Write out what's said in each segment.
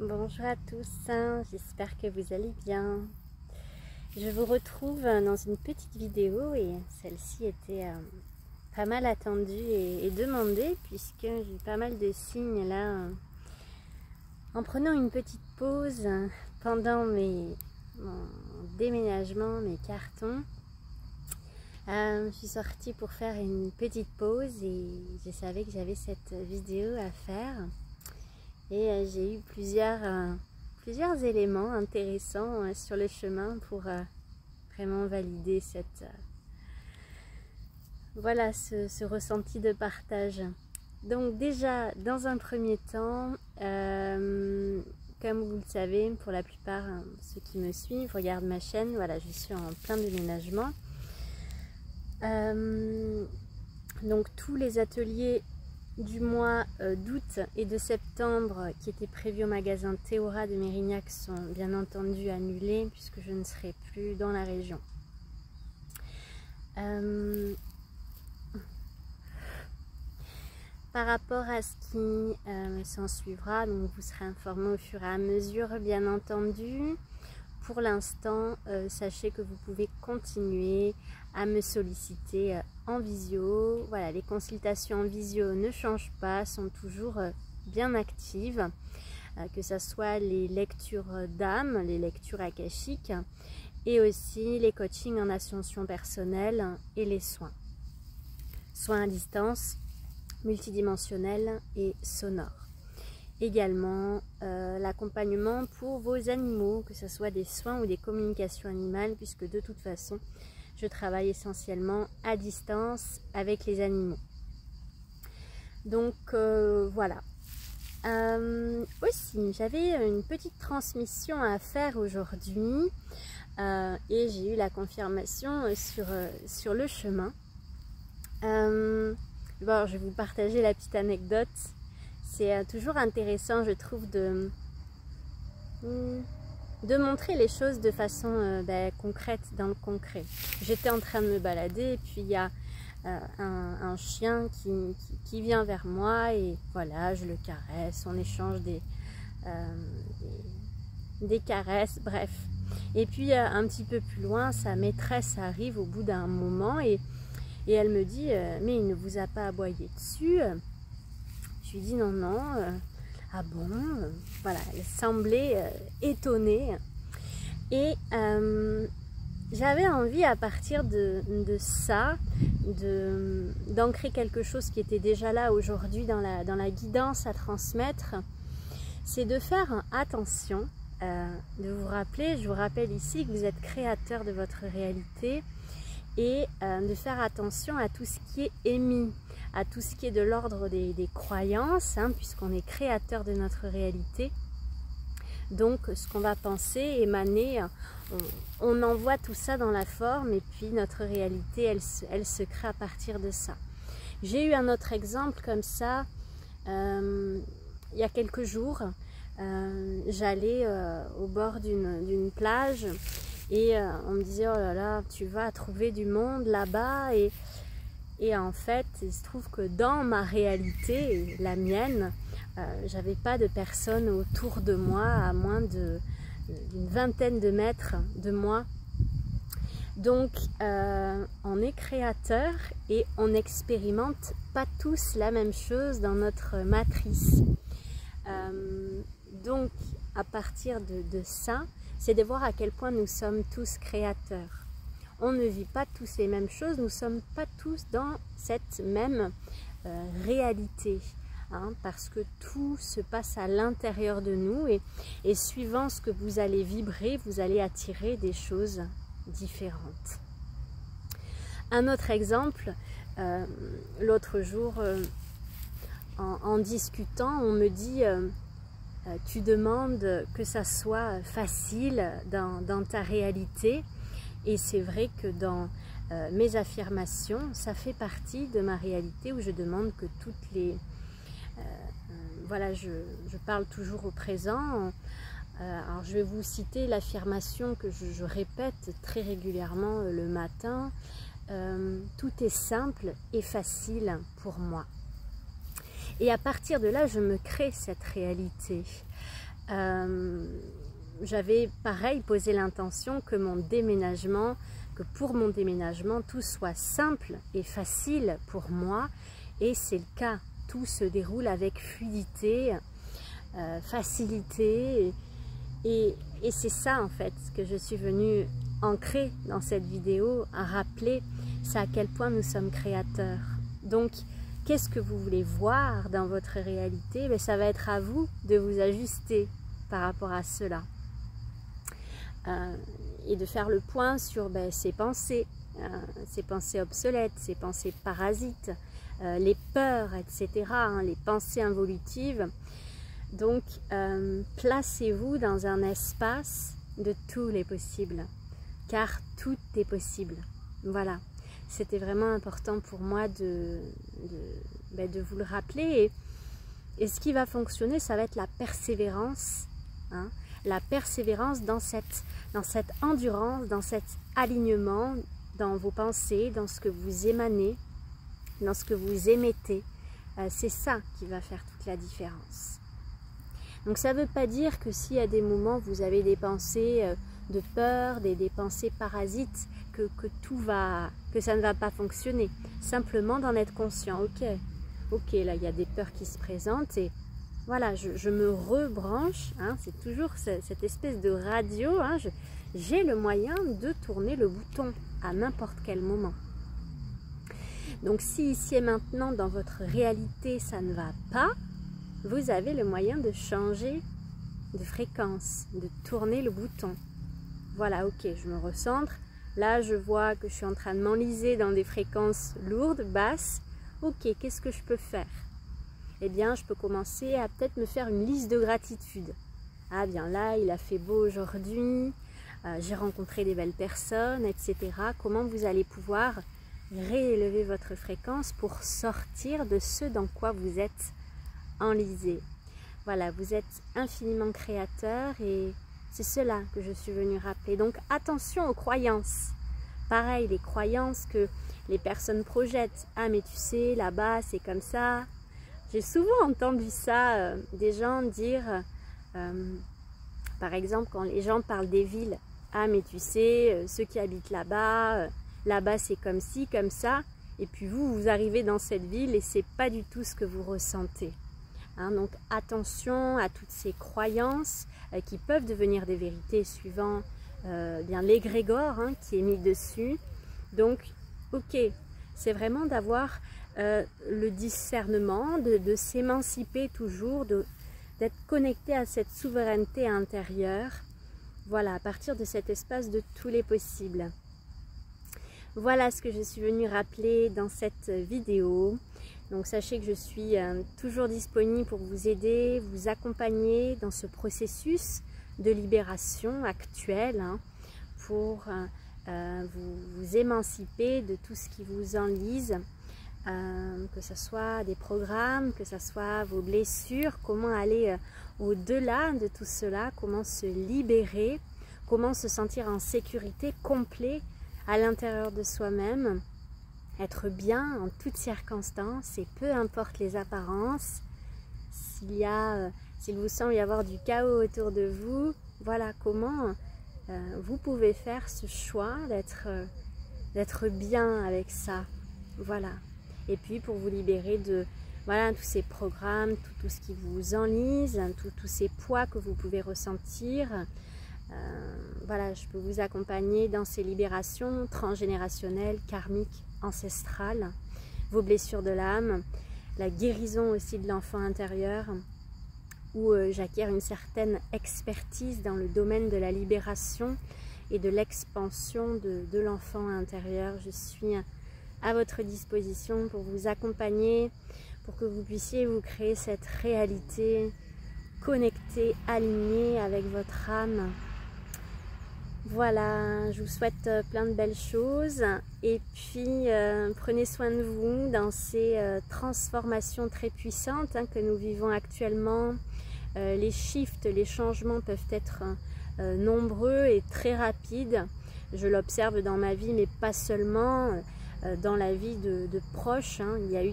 Bonjour à tous, j'espère que vous allez bien. Je vous retrouve dans une petite vidéo et celle-ci était pas mal attendue et demandée puisque j'ai eu pas mal de signes là en prenant une petite pause pendant mon déménagement, mes cartons. Je suis sortie pour faire une petite pause et je savais que j'avais cette vidéo à faire. Et j'ai eu plusieurs éléments intéressants sur le chemin pour vraiment valider voilà, ce ressenti de partage. Donc déjà, dans un premier temps, comme vous le savez, pour la plupart, ceux qui me suivent, regardent ma chaîne, voilà, je suis en plein déménagement. Donc tous les ateliers du mois d'août et de septembre qui étaient prévus au magasin Théora de Mérignac sont bien entendu annulés puisque je ne serai plus dans la région. Par rapport à ce qui s'en suivra, donc vous serez informé au fur et à mesure bien entendu. Pour l'instant, sachez que vous pouvez continuer à me solliciter en visio. Voilà, les consultations en visio ne changent pas, sont toujours bien actives, que ce soit les lectures d'âme, les lectures akashiques et aussi les coachings en ascension personnelle et les soins. Soins à distance, multidimensionnels et sonores. Également l'accompagnement pour vos animaux, que ce soit des soins ou des communications animales, puisque de toute façon, je travaille essentiellement à distance avec les animaux. Donc voilà. Aussi, j'avais une petite transmission à faire aujourd'hui et j'ai eu la confirmation sur le chemin. Bon, je vais vous partager la petite anecdote. C'est toujours intéressant, je trouve, de montrer les choses de façon concrète, dans le concret. J'étais en train de me balader et puis il y a un chien qui vient vers moi et voilà, je le caresse, on échange des caresses, bref. Et puis un petit peu plus loin, sa maîtresse arrive au bout d'un moment et elle me dit « mais il ne vous a pas aboyé dessus ?» Je lui dis non, non, ah bon, voilà, elle semblait étonnée. Et j'avais envie à partir de ça, d'ancrer quelque chose qui était déjà là aujourd'hui dans la guidance à transmettre. C'est de faire attention, de vous rappeler, je vous rappelle ici que vous êtes créateur de votre réalité et de faire attention à tout ce qui est émis, à tout ce qui est de l'ordre des croyances, hein, puisqu'on est créateur de notre réalité. Donc ce qu'on va penser, émaner, on envoie tout ça dans la forme et puis notre réalité, elle se crée à partir de ça. J'ai eu un autre exemple comme ça il y a quelques jours. J'allais au bord d'une plage et on me disait « oh là là, tu vas trouver du monde là-bas » et en fait, il se trouve que dans ma réalité, la mienne, j'avais pas de personnes autour de moi à moins d'une vingtaine de mètres de moi. Donc, on est créateur et on n'expérimente pas tous la même chose dans notre matrice. Donc, à partir de ça, c'est de voir à quel point nous sommes tous créateurs. On ne vit pas tous les mêmes choses, nous ne sommes pas tous dans cette même réalité, hein, parce que tout se passe à l'intérieur de nous et suivant ce que vous allez vibrer, vous allez attirer des choses différentes. Un autre exemple, l'autre jour, en discutant, on me dit tu demandes que ça soit facile dans ta réalité. Et c'est vrai que dans mes affirmations, ça fait partie de ma réalité où je demande que toutes les... voilà, je parle toujours au présent. Alors je vais vous citer l'affirmation que je répète très régulièrement le matin. Tout est simple et facile pour moi. Et à partir de là, je me crée cette réalité. j'avais pareil posé l'intention que pour mon déménagement, tout soit simple et facile pour moi. Et c'est le cas. Tout se déroule avec fluidité, facilité. Et c'est ça en fait ce que je suis venue ancrer dans cette vidéo, à rappeler, c'est à quel point nous sommes créateurs. Donc, qu'est-ce que vous voulez voir dans votre réalité? Ben, ça va être à vous de vous ajuster par rapport à cela. Et de faire le point sur ces pensées obsolètes, ces pensées parasites, les peurs, etc., les pensées involutives. Donc, placez-vous dans un espace de tous les possibles, car tout est possible. Voilà, c'était vraiment important pour moi de vous le rappeler. Et ce qui va fonctionner, ça va être la persévérance, hein, la persévérance dans cette endurance, dans cet alignement, dans vos pensées, dans ce que vous émanez, dans ce que vous émettez. C'est ça qui va faire toute la différence. Donc ça ne veut pas dire que s'il y a des moments où vous avez des pensées de peur, des pensées parasites, que ça ne va pas fonctionner. Simplement d'en être conscient. Ok, là il y a des peurs qui se présentent et voilà, je me rebranche, hein, c'est toujours cette espèce de radio, hein, j'ai le moyen de tourner le bouton à n'importe quel moment. Donc si ici et maintenant dans votre réalité ça ne va pas, vous avez le moyen de changer de fréquence, de tourner le bouton. Voilà, ok, je me recentre, là je vois que je suis en train de m'enliser dans des fréquences lourdes, basses, ok, qu'est-ce que je peux faire? Eh bien, je peux commencer à peut-être me faire une liste de gratitude. Ah bien là, il a fait beau aujourd'hui, j'ai rencontré des belles personnes, etc. Comment vous allez pouvoir réélever votre fréquence pour sortir de ce dans quoi vous êtes enlisé. Voilà, vous êtes infiniment créateur et c'est cela que je suis venue rappeler. Donc attention aux croyances. Pareil, les croyances que les personnes projettent. Ah mais tu sais, là-bas c'est comme ça. J'ai souvent entendu ça, des gens dire, par exemple, quand les gens parlent des villes, ah mais tu sais, ceux qui habitent là-bas, là-bas c'est comme ci, comme ça, et puis vous arrivez dans cette ville et c'est pas du tout ce que vous ressentez. Hein, donc attention à toutes ces croyances qui peuvent devenir des vérités suivant bien l'égrégore qui est mis dessus. Donc, ok, c'est vraiment d'avoir le discernement, de s'émanciper toujours, d'être connecté à cette souveraineté intérieure, voilà, à partir de cet espace de tous les possibles. Voilà ce que je suis venue rappeler dans cette vidéo. Donc sachez que je suis toujours disponible pour vous aider, vous accompagner dans ce processus de libération actuel, hein, pour vous émanciper de tout ce qui vous enlise. Que ce soit des programmes, que ce soit vos blessures, comment aller au-delà de tout cela, comment se libérer, comment se sentir en sécurité, complet à l'intérieur de soi-même, être bien en toutes circonstances et peu importe les apparences. S'il vous semble y avoir du chaos autour de vous, voilà comment vous pouvez faire ce choix d'être bien avec ça. Voilà. Et puis pour vous libérer de voilà, tous ces programmes, tout ce qui vous enlise, tous ces poids que vous pouvez ressentir. Voilà, je peux vous accompagner dans ces libérations transgénérationnelles, karmiques, ancestrales, vos blessures de l'âme, la guérison aussi de l'enfant intérieur, où j'acquiers une certaine expertise dans le domaine de la libération et de l'expansion de l'enfant intérieur. Je suis à votre disposition pour vous accompagner, pour que vous puissiez vous créer cette réalité connectée, alignée avec votre âme. Voilà, je vous souhaite plein de belles choses et puis prenez soin de vous dans ces transformations très puissantes que nous vivons actuellement. Les shifts, les changements peuvent être nombreux et très rapides. Je l'observe dans ma vie, mais pas seulement. Dans la vie de proches, il y a eu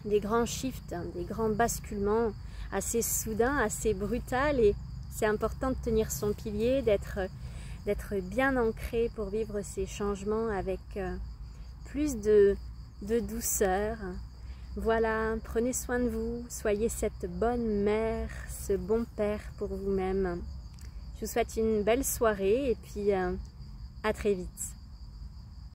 des grands shifts, des grands basculements assez soudain, assez brutal, et c'est important de tenir son pilier, d'être bien ancré pour vivre ces changements avec plus de douceur. Voilà, prenez soin de vous, soyez cette bonne mère, ce bon père pour vous-même. Je vous souhaite une belle soirée et puis à très vite.